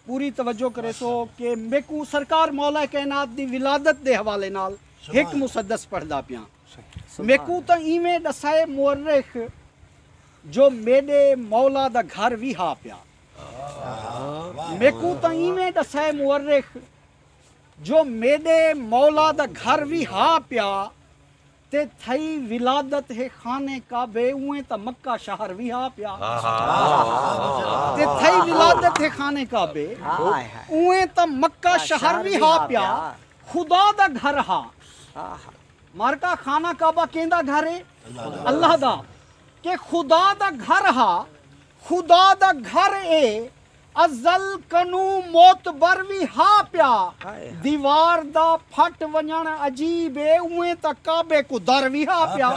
पूरी तवज्जो करे सो कि मेकू सरकार मौला कायनात दी विलादत दे हवाले नाल एक मुसद्दस पढ़दा पिया। मेकू तो इवें दसाए मुअर्रिख जो मेरे मौला दा घर भी हा पिया। मेकू तो इवें दसाए मुअर्रिख जो मेरे मौला दा घर भी हा पिया ते थई विलादत है खाने काबे उए त मक्का शहर भी हा पिया। ते थई विलादत है खाने काबे उए त मक्का शहर भी हा पिया। खुदा दा घर हा मारका खाना काबा केंदा घर है अल्लाह दा के खुदा दा घर हा। खुदा दा घर ए अजल कनू मोतबर भी हा पिया। दीवार दा फट वञण अजीब है उए त काबे को दर भी हा पिया।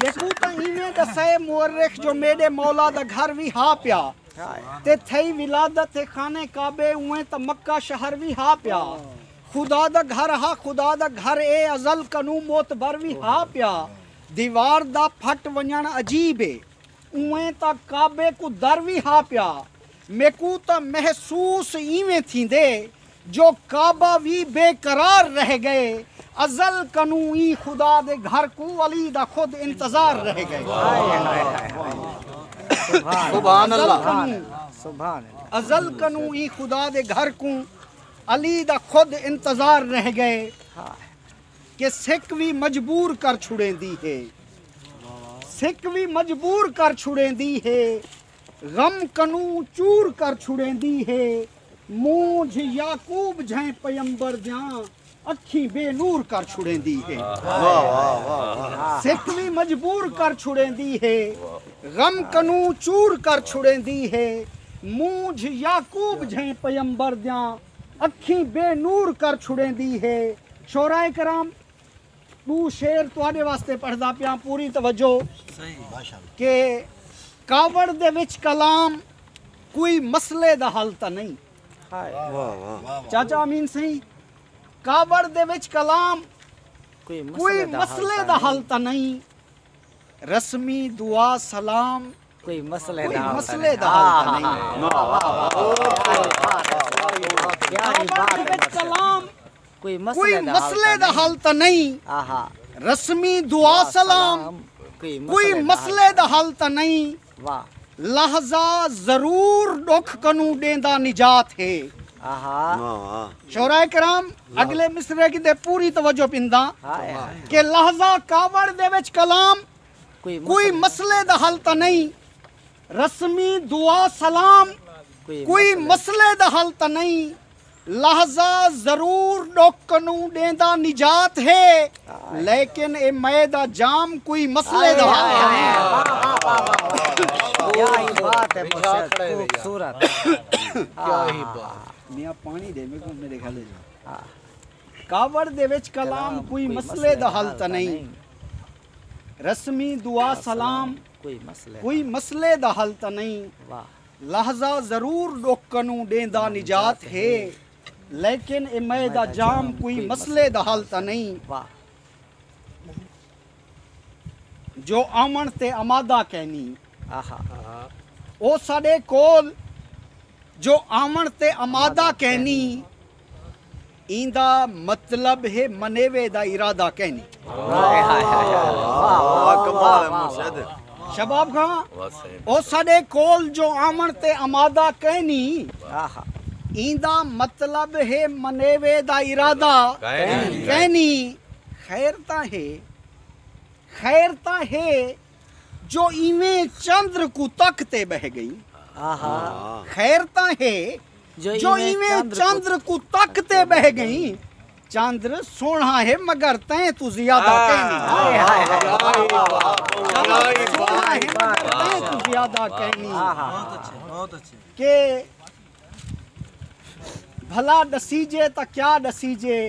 लेकू त इवें दसे मुअर्रिख जो मेरे मौला दा घर भी हा पिया ते थई विलादत है खाने काबे उए त मक्का शहर भी हा पिया। खुदा दा घर हा खुदा दा घर ए अजल कनू मोतबर भी हा पिया। दीवार दा फट वञण अजीब है उए त काबे को दर भी हा पिया। मेकू त महसूस इवें थींदे जो काबा भी बेकरार रह गए। अजल कनू ई खुदा दे घर को अली दा खुद इंतजार रह गए। सुभान अल्लाह। अजल कनू ई खुदा दे घर को अली दा खुद इंतजार रह गए कि सिख भी मजबूर कर छुड़ेंदी है। सिख भी मजबूर कर छुड़ेंदी है गम कनू चूर कर छुड़ेंदी है। मूंझ याकूब झै पैगंबर द्यां अखी बेनूर कर छुड़ेंदी है। सिख भी मजबूर कर छुड़ेंदी है गम कनू चूर कर छुड़ेंदी है। मूंझ याकूब झै पैगंबर द्यां अखी बेनूर कर छुड़ेंदी है। शोराए कराम तू शेर तुहाडे वास्ते पढ़दा पिया पूरी तवज्जो के कावड़ दे विच कलाम कोई मसले दा हल ता नहीं। चाचा अमीन सही कावड़ दे विच कलाम कोई मसले दा हल ता नहीं। रस्मी दुआ सलाम कोई मसले दा हल ता नहीं। कलाम कोई मसले दा हल ता नहीं। रस्मी दुआ सलाम कोई मसले दा हल ता नहीं। लहजा जरूर दुख कनू देंदा निजात है। शोराए कराम अगले मिसरे की दे पूरी तवज्जो पिंदा के लहजा कावड़ दे विच कलाम कोई मसले दा हल ता नहीं। रस्मी दुआ सलाम कोई मसले दा हल ता नहीं। लहजा जरूर डोकनू देंदा निजात है लेकिन ए मैदा जाम कोई मसले दा हल ता नहीं। क्या ही बात है खूबसूरत। क्या ही बात मियां पानी दे मेरे को मेरे ख्याल कावड़ दे विच कलाम कोई मसले दा हल ता नहीं। रस्मी दुआ सलाम कोई मसले दा हल ता नहीं। लहजा जरूर डोकनू देंदा निजात है लेकिन ए मैदा जाम कोई मसले दा हल ता नहीं। जो आमन ते अमादा कहनी ओ साडे कोल जो आमन ते अमादा कहनी इंदा मतलब है मनेवे दा इरादा कहनी। शबाब खां ओ साडे कोल जो आमन ते अमादा कहनी इंदा मतलब है मनेवे दा इरादा कहनी। खैर ता है जो इवें चंद्र को तकते बह गई। खैर ता है जो इवें चंद्र को तकते बह गई। चंद्र सोना है मगर तैं तू ज्यादा कहनी। सोना है मगर तैं तू ज्यादा कहनी के भला दसीजे ता क्या दसीजे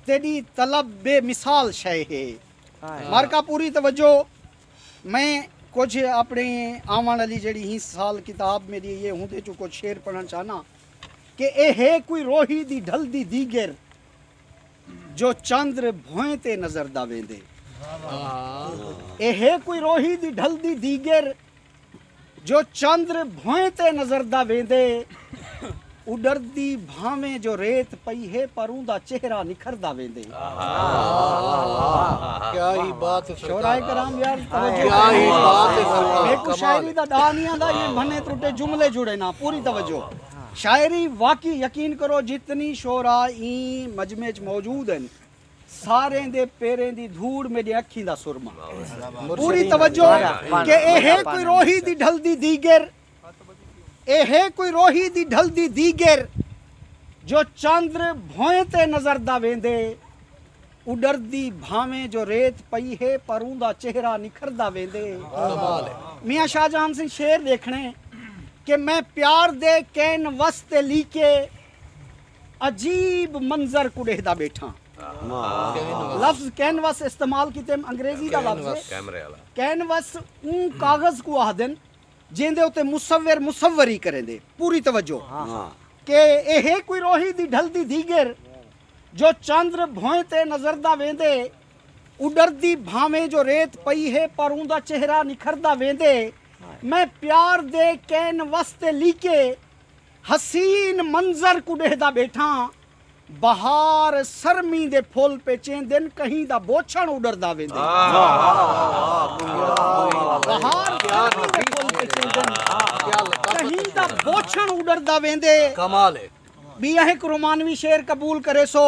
तेरी तलब बेमिसाल शय है। मारका पूरी तवज्जो मैं कुछ अपने आवन वाली जड़ी ही साल किताब मेरी ये हूँ ते कुछ शेर पढ़ना चाहना कि ए है कोई रोही दी ढल दी दीगर जो चंद्र भोए ते नजर दावेंदे। ਇਹ ਕੋਈ ਰੋਹੀ ਦੀ ਢਲਦੀ ਦੀਗਰ जो चंद्र भोए ते नजरदा वेंदे उडरदी भावे जो रेत पई है पर उंदा चेहरा निखरदा वेंदे। क्या ही बात है शोराए कराम यार, क्या ही बात है सरकार। एक शायरी दा दानिया दा ये भने त्रुटे जुमले जुड़े ना, पूरी तवज्जो। शायरी वाकई यकीन करो जितनी शोरा ई मजमे च मौजूद हैं सारे दे पैरें दी धूड़ मेरी अखी दा सुरमा। पूरी तवज्जो कि एहे कोई रोही दी ढलदी दीगर, एहे कोई रोही दी ढलदी दीगर जो चंद्र भोए ते नजर दा वेंदे उडरदी भावे जो रेत पई है पर उंदा चेहरा निखरदा वेंदे। मियां शाहजहां सिंह शेर देखने कि मैं प्यार दे कैन वस्ते लीके अजीब मंजर कुड़ेदा बैठा। लफ्ज कैनवस इस्तेमाल किते अंग्रेजी का लफ्ज है कैनवस ऊ कागज को आखदन जिंदे उते मुसव्विर मुसव्वरी करेंदे। पूरी तवज्जो के एहे कोई रोही दी ढलदी दीगर जो चंद्र भोए ते नजरदा वेंदे उडरदी भावे जो रेत पई है पर उंदा चेहरा निखरदा वेंदे। मैं प्यार दे कैनवस ते लीके हसीन मंजर कुडेदा बैठा बहार सरमी दे फुल पे चेंदन कहीं दा बोछण उड़रदा वेंदे। बहार सरमी दे फुल पे चेंदन कहीं दा बोछण उड़रदा वेंदे। कमाल है। बिया एक रोमानवी शेर कबूल करे सो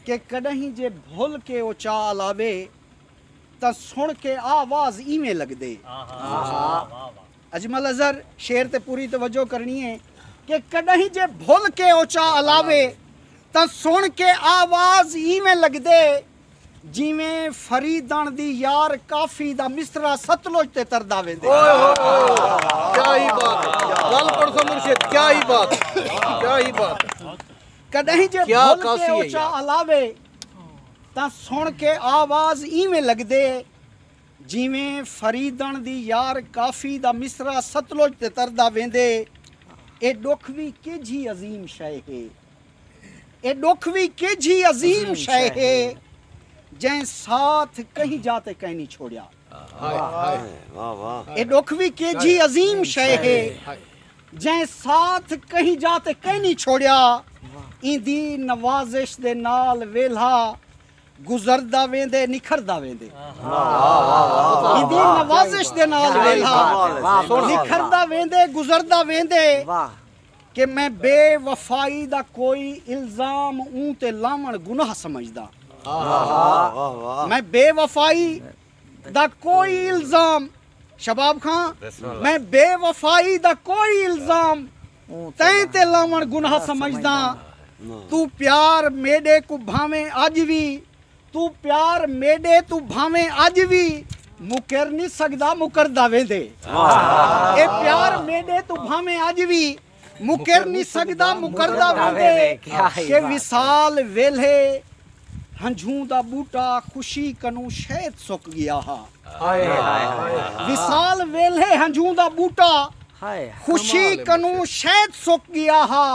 के कदहीं जे भूल के ओ चा लावे ता सुन के आवाज इवें लगदे। अजमल अजहर शेर ते पूरी तवज्जो करनी है कि कदहीं जे भूल के ओ चा लावे ता सुन के आवाज इवें लगदे जिवें फरीदन दी यार काफी दा मिसरा सतलुज ते तरदा वेंदे। क्या ही बात है गल पढ़ो मुर्शिद, क्या ही बात, क्या ही बात। कदहीं जे भूल के ओचा अलावे ता सुन के आवाज इवें लगदे जिवें फरीदन दी यार काफी दा मिसरा सतलुज ते तरदा वेंदे। ए दुख भी केजी अजीम शय है, ए दुख भी केजी अजीम शय है जै साथ कहीं जाते कहीं नहीं छोड़िया। ए दुख भी केजी अजीम शय है जै साथ कहीं जाते कहीं नहीं छोड़िया। इंदी नवाजिश दे नाल वेला गुजरदा वेंदे निखरदा वेंदे। इंदी नवाजिश दे नाल वेला निखरदा वेंदे गुजरदा वेंदे कि मैं बेवफाई दा कोई इल्जाम ऊं ते लावण गुनाह समझदा। मैं बेवफाई दा कोई इल्जाम शबाब खां मैं बेवफाई दा कोई इल्जाम तैं ते लावण गुनाह समझदा। तू प्यार मेडे को भावे अज भी तू प्यार मेडे तू भावे अज भी मुकर नहीं सकदा मुकरदा वेंदे। ए प्यार मेडे तू भावे अज भी मुकर नहीं सकदा मुकरदा वेंदे। के विसाल वेले हंझू दा बूटा खुशी कनू शहद सुक गया हा। विसाल वेले हंझू दा बूटा खुशी कनू शहद सुक गया हा।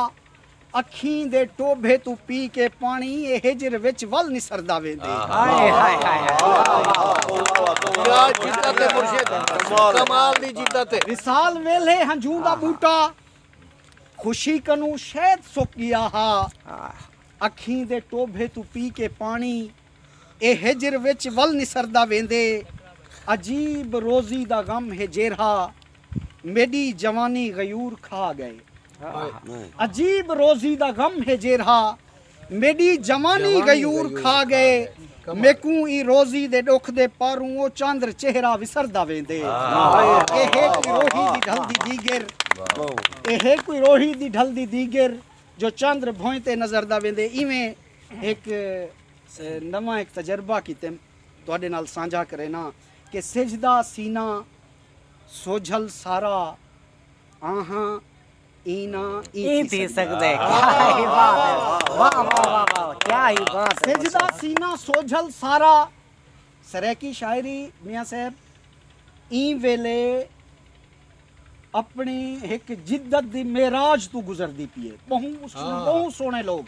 अखीं दे टोभे तू पी के पानी ए हिजर विच वल निसरदा वेंदे। क्या जिद्दत है मुर्शिद, कमाल दी जिद्दत है। विसाल वेले हंझू दा बूटा खुशी कनू शहद सुक गया हा। अखीं दे टोभे तू पी के पानी ए हिजर विच वल निसरदा वेंदे। अजीब रोजी दा गम है जेरहा मेरी जवानी गयूर खा गए। अजीब रोजी दा गम है जेरहा मेरी जवानी गयूर खा गए। मेकू ई रोजी दे दुख दे पारू ओ चंद्र चेहरा विसरदा वेंदे। एहे कोई रोही दी ढलदी दीगर, एहे कोई रोही दी ढलदी दीगर जो चंद्र भोए ते नजरदा वेंदे। इवें एक नवा एक तजर्बा कीते तुहाडे नाल साझा करे ना कि सिजदा सीना सोझल सारा आहा इना ई थी सकदे। क्या ही बात है, वाह वाह वाह वाह, क्या ही बात है। सिजदा सीना सोझल सारा सरेकी शायरी मियां साहब ई वेले अपनी एक जिद्दत दी मेराज तू गुजरदी पिए। बहुत सोहने लोग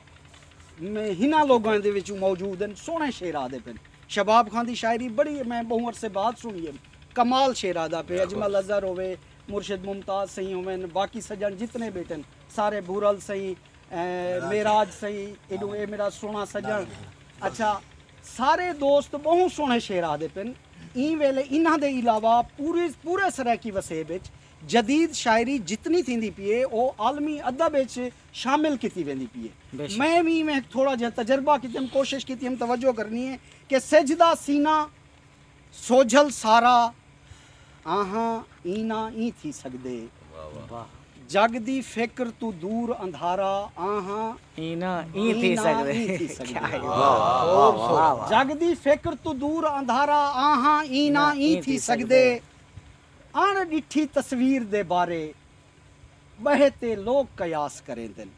हिना लोगों दे विच मौजूद हैं, सोहने शेर आदे पे शबाब खान दी शायरी बड़ी, मैं बहु अरसे बाद सुनी है, कमाल शेर आदा पे। अजमल अजहर होवे, मुर्शिद मुमताज सही होवे, बाकी सजन जितने बेटन सारे बूरल सही, मेराज सही, इडू ए मेरा सोना सजन, अच्छा सारे दोस्त बहु सोहने शेर आदे पेन। ई वेले इन्हां दे इलावा पूरे सराकी वसे विच जदीद शायरी जितनी थींदी पिए वो आलमी अदब विच शामिल की वेंदी पिए। मैं थोड़ा जहा तजर्बा की हम कोशिश की हम तवज्जो करनी है कि सजदा सीना सोझल सारा आहा ईना ई थी सकदे, जग दी फिक्र तू दूर अंधारा आहा ईना ई थी सकदे। जग दी फिक्र तू दूर अंधारा आहा ईना ई थी सकदे, अण डिठी तस्वीर दे बारे बहते लोग कयास करें दिन।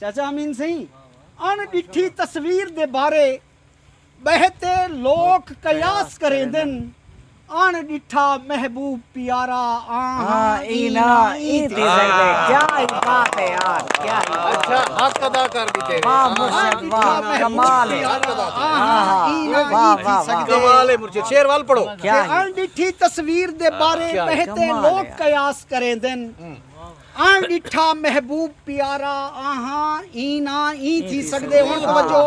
चाचा अमीन सही, अण डिठी तस्वीर दे बारे बहते लोग कयास करें दिन, अण डिठा महबूब प्यारा आहा ईना ई थी सकदे। क्या ही बात है यार, क्या ही बात। अच्छा हक अदा कर दी वाह मुर्शिद, वाह कमाल है। कमाल है मुर्शिद, शेर वाल पढ़ो। क्या अण डिठी तस्वीर दे बारे बहते लोग कयास करें दिन, अण डिठा महबूब प्यारा आहा ईना ई थी सकदे। हुण तवज्जो,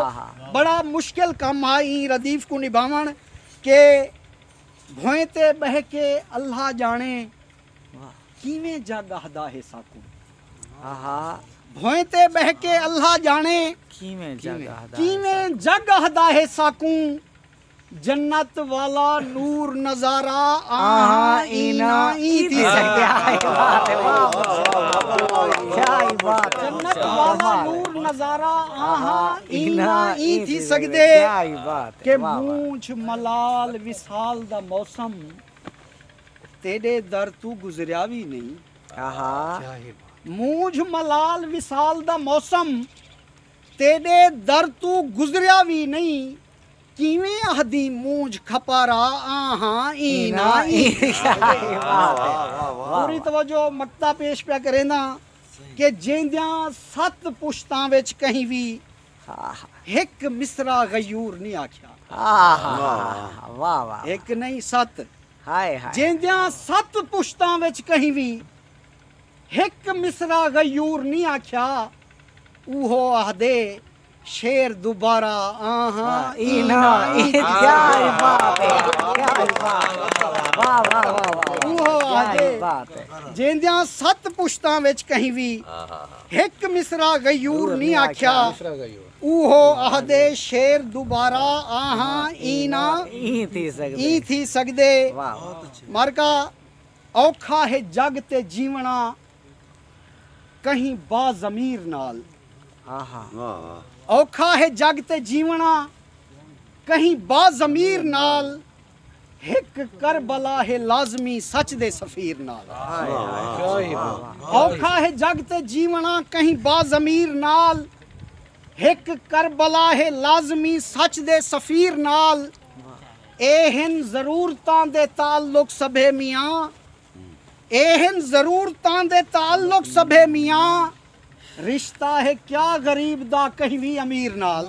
बड़ा मुश्किल काम आई रदीफ को निभावण के भोए ते बह के अल्लाह जाने किवें जग हदा है साकू। भोए ते बह के अल्लाह जाने किवें जग हदा है साकू, जन्नत वाला नूर नजारा आहा ईना ई थी सकदे। जन्नत वाला नूर नजारा आहा ईना ई थी सकदे, के मूंछ मलाल विसाल दा मौसम तेरे दर तू गुजरिया भी नहीं। मूंछ मलाल विसाल दा मौसम तेरे दर तू गुजरिया भी नहीं, किवें आहदी मूंछ खपारा आहा ईना ई। पूरी तवज्जो मक्ता पेश पे करे ना कि जेंदियां 7 पुश्तां विच कहीं भी एक मिसरा गयूर नहीं आख्या। वाह वाह, एक नहीं 7, हाय हाय। जेंदियां 7 पुश्तां विच कहीं भी एक मिसरा गयूर नहीं आख्या, उहो आहदे शेर दोबारा आहा ईना ई। क्या ही बात है, क्या ही बात। वाह वाह वाह, उहो आहदे बात है। जेंदियां 7 पुश्तां विच कहीं भी एक मिसरा गयूर नहीं आख्या, उहो आहदे शेर दोबारा आहा ईना ई थी सकदे। मारका औखा है जग ते जीवना कहीं बाज़मीर नाल, औखा है जग ते जीवना कहीं बाज़मीर नाल, हिक करबला है लाजमी सच दे सफीर नाल। औखा है जग ते जीवना कहीं बाज़मीर नाल, हिक करबला है लाजमी सच दे सफीर नाल, एहन जरूरतां दे ताल्लुक सभे मियां, एहन जरूरतां दे ताल्लुक सभे मियां, रिश्ता है क्या गरीब दा कहीं भी अमीर नाल।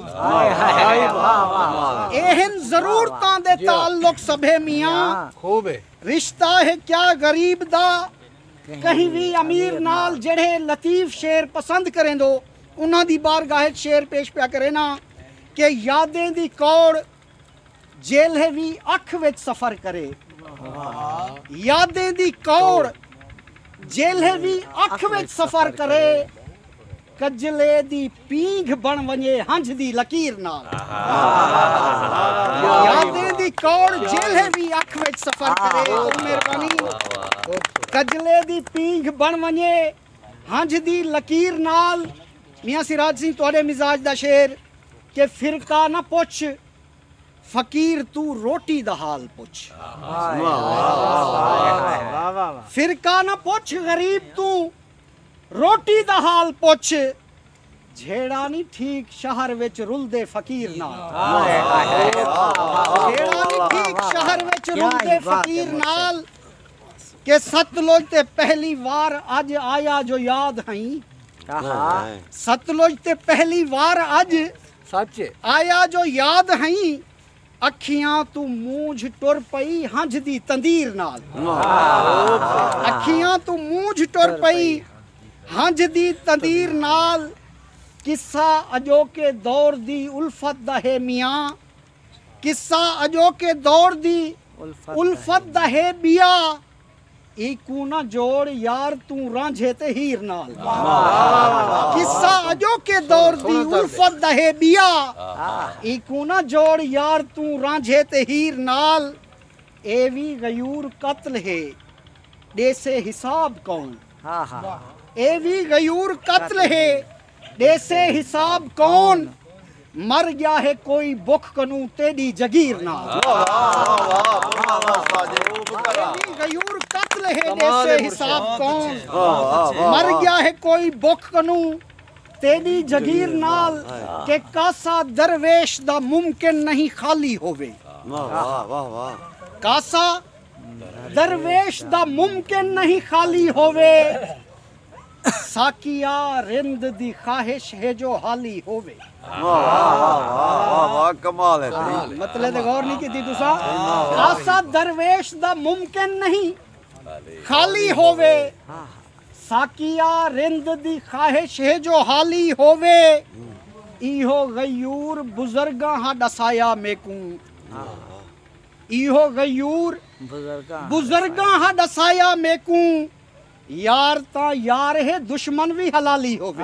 एहन जरूरतां दे ताल्लुक सभे मियां, खूब है। रिश्ता है क्या गरीब दा कहीं भी अमीर नाल। जेड़े लतीफ शेर पसंद करें दो उन्हां दी बारगाह शेर पेश पिया करे ना कि यादें दी कौड़ जेल भी अख विच सफर करे, यादें दी कौड़ जेल भी अख विच सफर करे, कजले दी पींघ बन वने हंझ दी लकीर नाल। यादें दी कौड़ जेल भी अख विच सफर करे, मेहरबानी कजले दी पींघ बन वने हंझ दी लकीर नाल। मियां सिराज सिंह तुहाडे मिजाज दा शेर कि फिरका ना पुछ फकीर तू रोटी दा हाल पुछ। फिरका ना पुछ गरीब तू रोटी दा हाल पुछ, झेड़ा नहीं ठीक शहर विच रुलदे फकीर नाल। झेड़ा नहीं ठीक शहर विच रुलदे फकीर नाल, के सतलुज ते पहली वार अज आया जो याद हई। सतलुज ते पहली वार अज सच आया जो याद हई, अखियां तू मूंझ टुर पई हंझ दी तंदीर नाल। अखियां तू मूंझ टुर पई हंझ दी तंदीर नाल। किस्सा अजोके दौर दी उल्फत दा है मियां। किस्सा अजोके दौर दी उल्फत दा है बिया। इकू ना जोड़ यार तू रांझे ते हीर नाल। किस्सा अजोके दौर दी उल्फत दा है बिया। इकू ना जोड़ यार तू रांझे ते हीर नाल। ए भी गयूर कत्ल है देसे हिसाब कौन। ए भी गयूर कत्ल है देसे हिसाब कौन। मर गया है कोई बुख कनू तेरी जगीर नाल। गयूर कत्ल है देसे हिसाब कौन। मर गया है कोई बुख कनू तेरी जगीर नाल। के कासा दरवेश दा मुमकिन नहीं खाली होवे। कासा दरवेश दा मुमकिन नहीं खाली होवे। साकिया रिंद दी ख्वाहिश है जो हाली होवे। कमाल है। मतलब गौर नहीं की थी तुसा। कासा दरवेश दा मुमकिन नहीं खाली होवे। साकिया रिंद दी ख्वाहिश है जो हाली होवे। इहो गयूर बुजुर्गा हा दसाया मेकू। इहो गयूर बुजुर्गा हा दसाया मेकू। यार ता यार है दुश्मन भी हलाली होवे।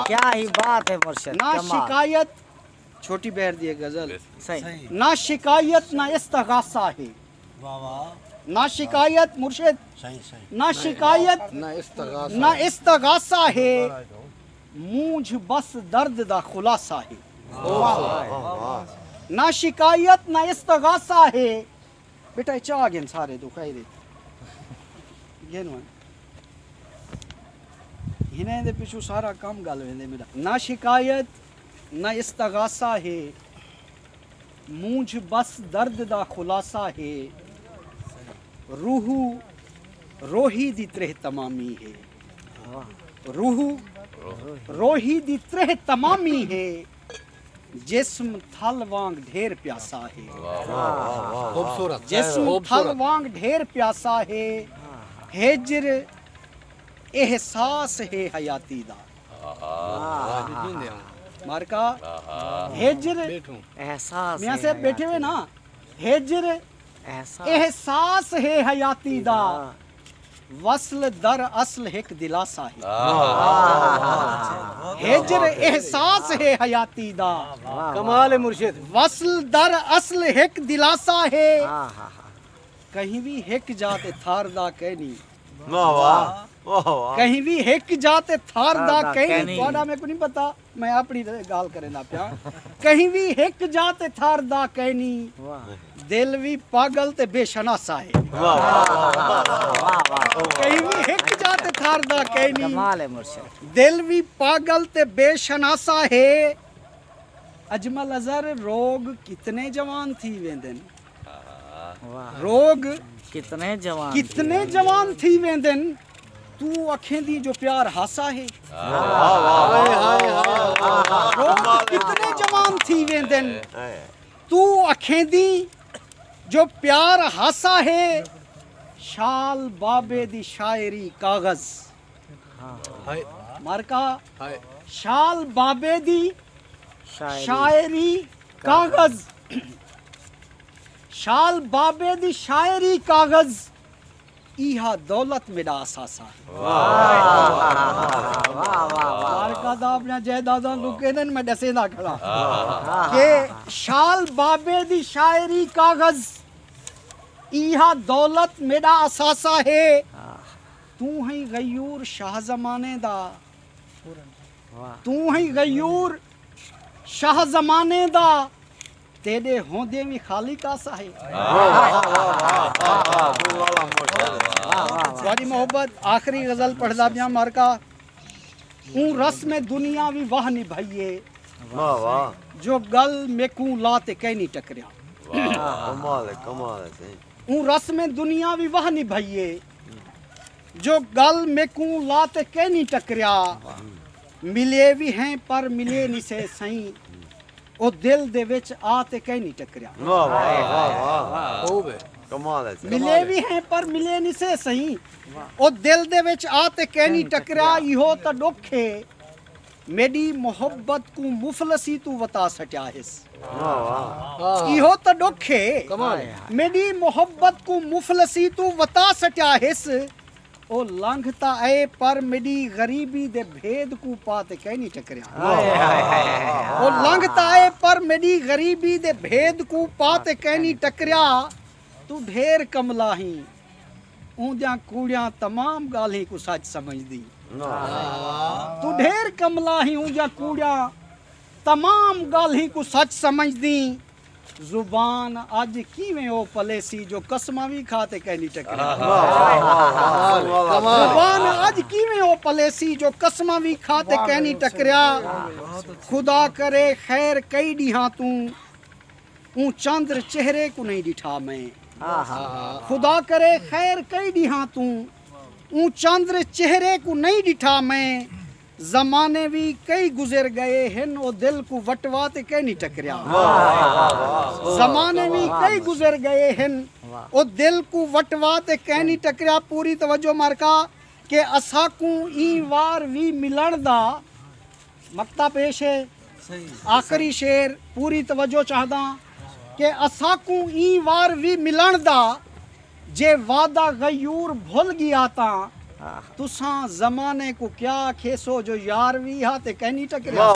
क्या ही बात है मुर्शिद। ना शिकायत छोटी बहर दी गजल सही। ना शिकायत ना इस्तगासा है। ना शिकायत मुर्शिद ना शिकायत ना इस्तगासा है। मूंझ बस दर्द दा खुलासा है। ना शिकायत ना इस्तगासा है। बेटा चाह गेन सारे दुखाई दे गेन वन हिने दे पिछू सारा काम गल वेंदे मेरा। ना शिकायत ना इस्तगासा है। मूंझ बस दर्द दा खुलासा है। रूहू रोही दी त्रेह तमामी है। रूहू रोही दी त्रेह तमामी है। जिस्म थल वांग ढेर प्यासा है। खूबसूरत जिस्म थल वांग ढेर प्यासा है। हिज्र एहसास है हयाती दा। मारका हिज्र एहसास मियां से बैठे हुए ना। हिज्र एहसास है हयाती दा। वसल दर असल एक दिलासा है। हिज्र एहसास है हयाती दा। कमाल है मुर्शिद। वसल दर असल एक दिलासा है। कहीं भी हिक जाते थार दा कहनी। कहीं भी हिक जाते थार दा कहनी। थोड़ा मेरे को नहीं पता मैं अपनी गाल करे ना प्या। कहीं भी हिक जाते थार दा कहनी। दिल भी पागल ते बेशनासा है। कहीं भी हिक जाते थार दा कहनी। कमाल है मुर्शिद। दिल भी पागल ते बेशनासा है। अजमल अजहर रोग कितने जवान थी वेंदन। रोग कितने जवान थी वेंदन। तू अखें दी जो प्यार हासा है। रोग कितने जवान थी वेंदन। तू अखें दी जो प्यार हासा है। शाल बाबे दी शायरी कागज। मारका शाल बाबे दी शायरी कागज। शाल बाबे दी शायरी कागज। इहा दौलत मेरा असासा है। मारका दा अपना जायदादां को कहदन मैं दसे ना खड़ा के शाल बाबे दी शायरी कागज। इहा दौलत मेरा असासा है। तू है गयूर शाह जमाने दा। तू है गयूर शाह जमाने दा। तेरे होंदे भी खाली कासा है। सॉरी मोहब्बत आखिरी गजल पढ़दा पिया मारका। ऊं रस में दुनिया भी वाह निभाइए। जो गल मेकू लाते कह नहीं टकरिया। कमाल है। ऊं रस में दुनिया भी वाह निभाइए। जो गल मेकू लाते कह नहीं टकरिया। मिले भी हैं पर मिले नहीं से सही। ਉਹ ਦਿਲ ਦੇ ਵਿੱਚ ਆ ਤੇ ਕਹਿ ਨਹੀਂ ਟਕਰਿਆ वाह वाह वाह वाह होवे कमाल है ਮਿਲੇ ਵੀ ਹੈ ਪਰ ਮਿਲੇ ਨਹੀਂ ਸੇ ਸਹੀ ਉਹ ਦਿਲ ਦੇ ਵਿੱਚ ਆ ਤੇ ਕਹਿ ਨਹੀਂ ਟਕਰਿਆ ਇਹੋ ਤਾਂ ਡੋਖੇ मेरी मोहब्बत को मुफलसी तू वता सटिया हिस वाह वाह इहो त डोखे कमाल मेरी मोहब्बत को मुफलसी तू वता सटिया हिस ओ लंघता ए पर मेरी गरीबी दे भेद को पाते कह नहीं टकरिया ओ लंघता ए पर मेरी गरीबी दे भेद को पाते कह नहीं टकरिया तू ढेर कमला ही ऊंजा कूड़िया तमाम गाली को सच समझदी तू ढेर कमला ही ऊंजा कूड़ा तमाम गाली को सच समझदी जुबान अज किवें ओ पलेसी जो कसमा भी खाते कहनी टकरिया जुबान अज किवें ओ पलेसी जो कसमा भी खाते कहनी टकरिया खुदा करे खैर कई डिहा तू ऊ चंद्र चेहरे को नहीं दिठा मैं खुदा करे खैर कई डिहा तू ऊ चंद्र चेहरे को नहीं दिठा मैं जमाने भी कई गुजर गए हैं ओ दिल को वटवाते कह नहीं टकरिया जमाने भी कई गुजर गए हैं ओ दिल को वटवाते कह नहीं टकरिया पूरी तवज्जो मारका के असाकू ई वार भी मिलन दा मक्ता पेश है आखिरी शेर पूरी तवज्जो चाहदा के असाकू ई वार भी मिलन दा जे वादा गयूर भूल गया ता तुसा जमाने को क्या खेसो जो यार भी हा ते कहनी टकरिया